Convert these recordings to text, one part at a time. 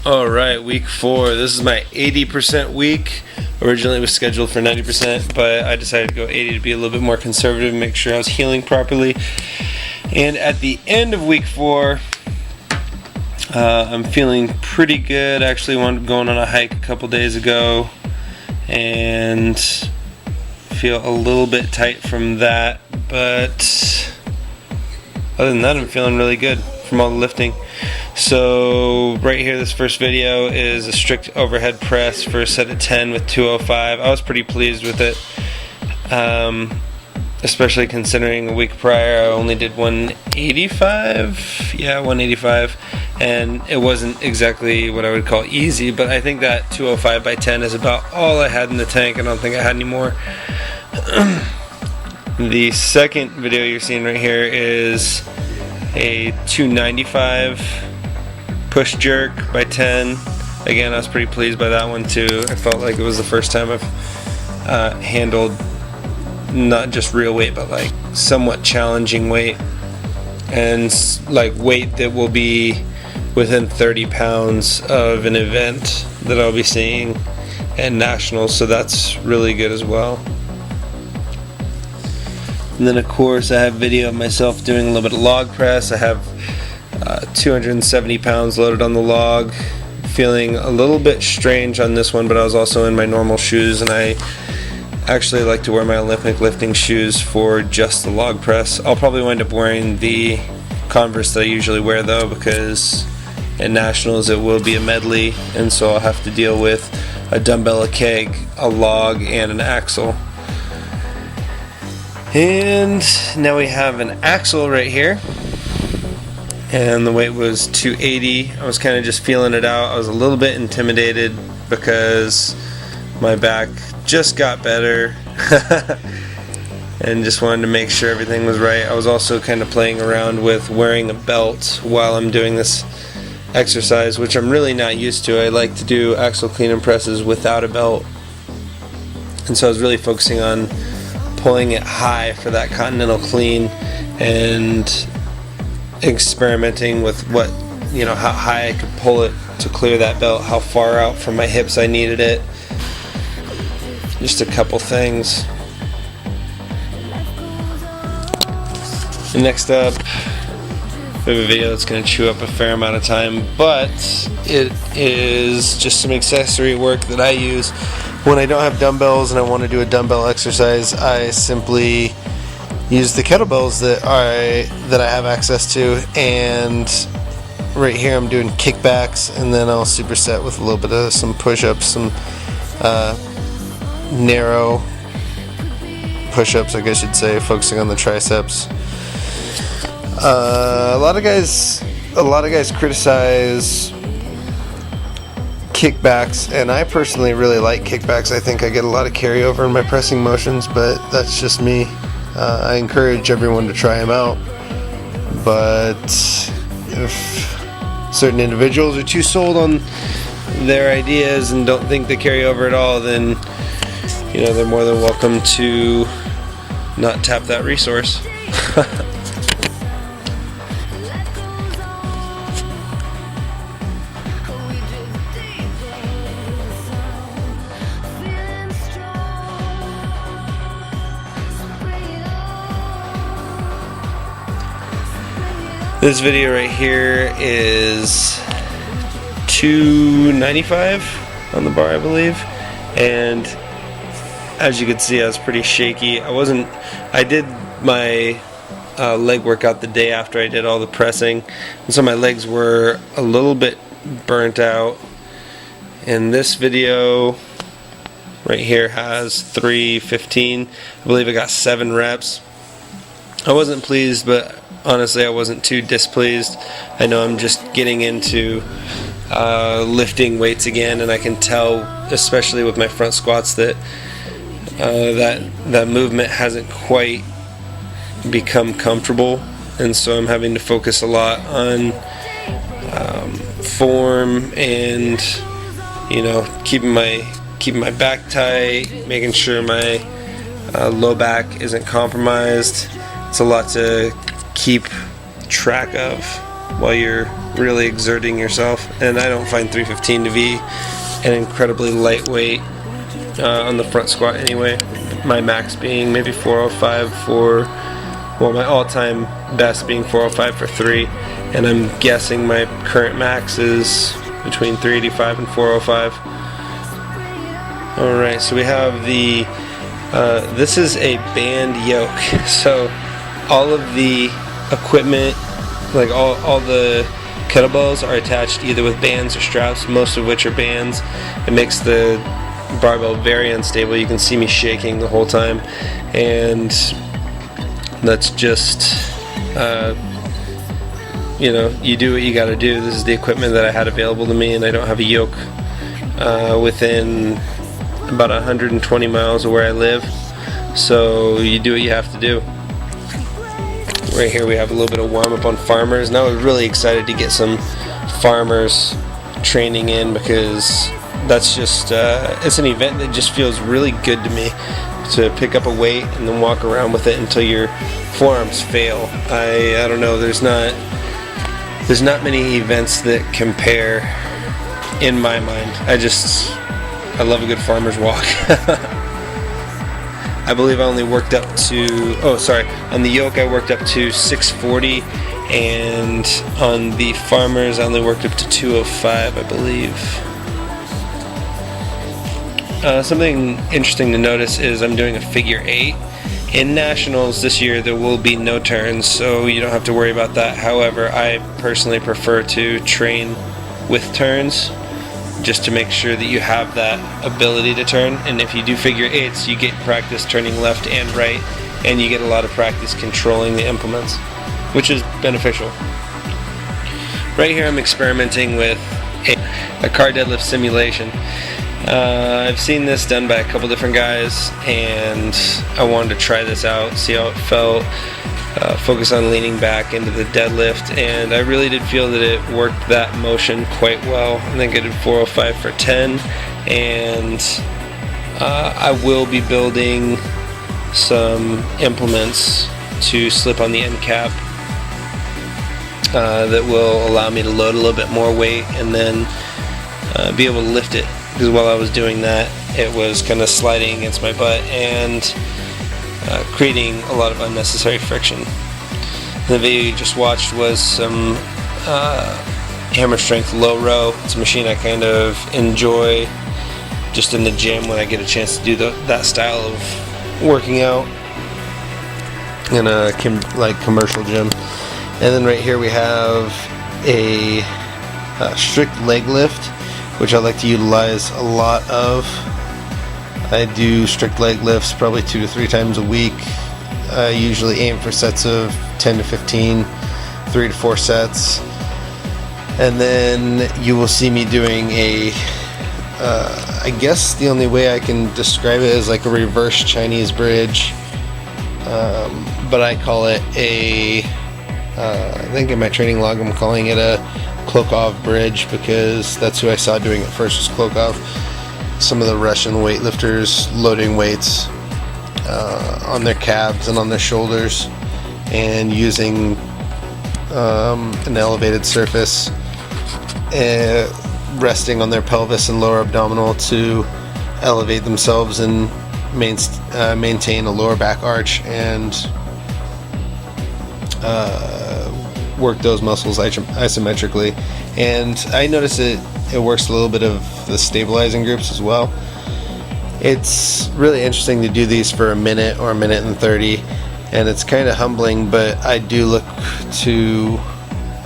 Alright, week 4. This is my 80% week. Originally it was scheduled for 90%, but I decided to go 80 to be a little bit more conservative and make sure I was healing properly. And at the end of week 4, I'm feeling pretty good. I actually wound up going on a hike a couple days ago and feel a little bit tight from that, but other than that I'm feeling really good from all the lifting. So right here, this first video is a strict overhead press for a set of 10 with 205. I was pretty pleased with it, especially considering a week prior I only did 185. Yeah, 185, and it wasn't exactly what I would call easy, but I think that 205 by 10 is about all I had in the tank. I don't think I had any more. The second video you're seeing right here is a 295 push jerk by 10. Again, I was pretty pleased by that one too. I felt like it was the first time I've handled not just real weight, but like somewhat challenging weight, and like weight that will be within 30 pounds of an event that I'll be seeing at nationals, so that's really good as well. And then of course I have video of myself doing a little bit of log press. I have 270 pounds loaded on the log. Feeling a little bit strange on this one, but I was also in my normal shoes, and I actually like to wear my Olympic lifting shoes for just the log press. I'll probably wind up wearing the Converse that I usually wear though, because at nationals it will be a medley, and so I'll have to deal with a dumbbell, a keg, a log, and an axle. And now we have an axle right here, and the weight was 280. I was kind of just feeling it out. I was a little bit intimidated because my back just got better and just wanted to make sure everything was right. I was also kind of playing around with wearing a belt while I'm doing this exercise, which I'm really not used to. I like to do axle clean and presses without a belt, and so I was really focusing on pulling it high for that continental clean and experimenting with what, you know, how high I could pull it to clear that belt, how far out from my hips I needed it. Just a couple things. And next up, we have a video that's going to chew up a fair amount of time, but it is just some accessory work that I use when I don't have dumbbells and I want to do a dumbbell exercise. I simply use the kettlebells that I have access to, and right here I'm doing kickbacks, and then I'll superset with a little bit of some push-ups, some narrow push-ups, I guess you'd say, focusing on the triceps. A lot of guys criticize kickbacks, and I personally really like kickbacks. I think I get a lot of carryover in my pressing motions, but that's just me. I encourage everyone to try them out, but if certain individuals are too sold on their ideas and don't think they carry over at all, then you know, they're more than welcome to not tap that resource. This video right here is 295 on the bar, I believe, and as you can see, I was pretty shaky. I did my leg workout the day after I did all the pressing, and so my legs were a little bit burnt out. And this video right here has 315. I believe I got 7 reps. I wasn't pleased, but honestly I wasn't too displeased. I know I'm just getting into lifting weights again, and I can tell, especially with my front squats, that that movement hasn't quite become comfortable, and so I'm having to focus a lot on form and, you know, keeping my back tight, making sure my low back isn't compromised. It's a lot to keep track of. while you're really exerting yourself. And I don't find 315 to be an incredibly lightweight on the front squat anyway. My max being maybe 405 for, well, my all-time best being 405 for 3, and I'm guessing my current max is between 385 and 405. Alright, so we have the this is a band yoke. So all of the equipment, like all the kettlebells are attached either with bands or straps, most of which are bands. It makes the barbell very unstable. You can see me shaking the whole time, and that's just you know, you do what you got to do. This is the equipment that I had available to me, and I don't have a yoke within about 120 miles of where I live, so you do what you have to do. Right here we have a little bit of warm-up on farmers, and I was really excited to get some farmers training in, because that's just it's an event that just feels really good to me, to pick up a weight and then walk around with it until your forearms fail. I don't know, there's not many events that compare in my mind. I love a good farmer's walk. I believe I only worked up to, on the yoke I worked up to 640, and on the farmers I only worked up to 205, I believe. Something interesting to notice is I'm doing a figure 8. In nationals this year there will be no turns, so you don't have to worry about that. However, I personally prefer to train with turns, just to make sure that you have that ability to turn. And if you do figure 8s, you get practice turning left and right, and you get a lot of practice controlling the implements, which is beneficial. Right here I'm experimenting with a car deadlift simulation. I've seen this done by a couple different guys, and I wanted to try this out, see how it felt, focus on leaning back into the deadlift, and I really did feel that it worked that motion quite well. I think I did 405 for 10, and I will be building some implements to slip on the end cap that will allow me to load a little bit more weight and then be able to lift it, because while I was doing that it was kind of sliding against my butt and creating a lot of unnecessary friction. The video you just watched was some hammer strength low row. It's a machine I kind of enjoy just in the gym when I get a chance to do that style of working out in a commercial gym. And then right here we have a strict leg lift, which I like to utilize a lot of. I do strict leg lifts probably 2 to 3 times a week. I usually aim for sets of 10 to 15, 3 to 4 sets. And then you will see me doing I guess the only way I can describe it is like a reverse Chinese bridge. But I call it I think in my training log I'm calling it a Klokov bridge, because that's who I saw doing it first, was Klokov. Some of the Russian weightlifters loading weights on their calves and on their shoulders, and using an elevated surface, resting on their pelvis and lower abdominal to elevate themselves and maintain a lower back arch, and work those muscles isometrically. And I notice it works a little bit of the stabilizing groups as well. It's really interesting to do these for a minute or a minute and 30, and it's kind of humbling, but I do look to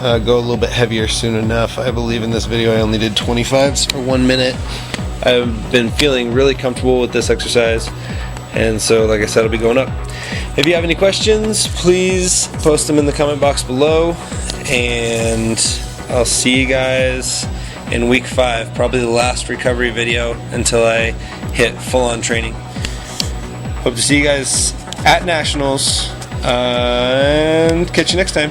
go a little bit heavier soon enough. I believe in this video I only did 25s for 1 minute. I've been feeling really comfortable with this exercise, and so like I said, I'll be going up. If you have any questions, please post them in the comment box below, and I'll see you guys in week 5, probably the last recovery video until I hit full-on training. Hope to see you guys at Nationals, and catch you next time.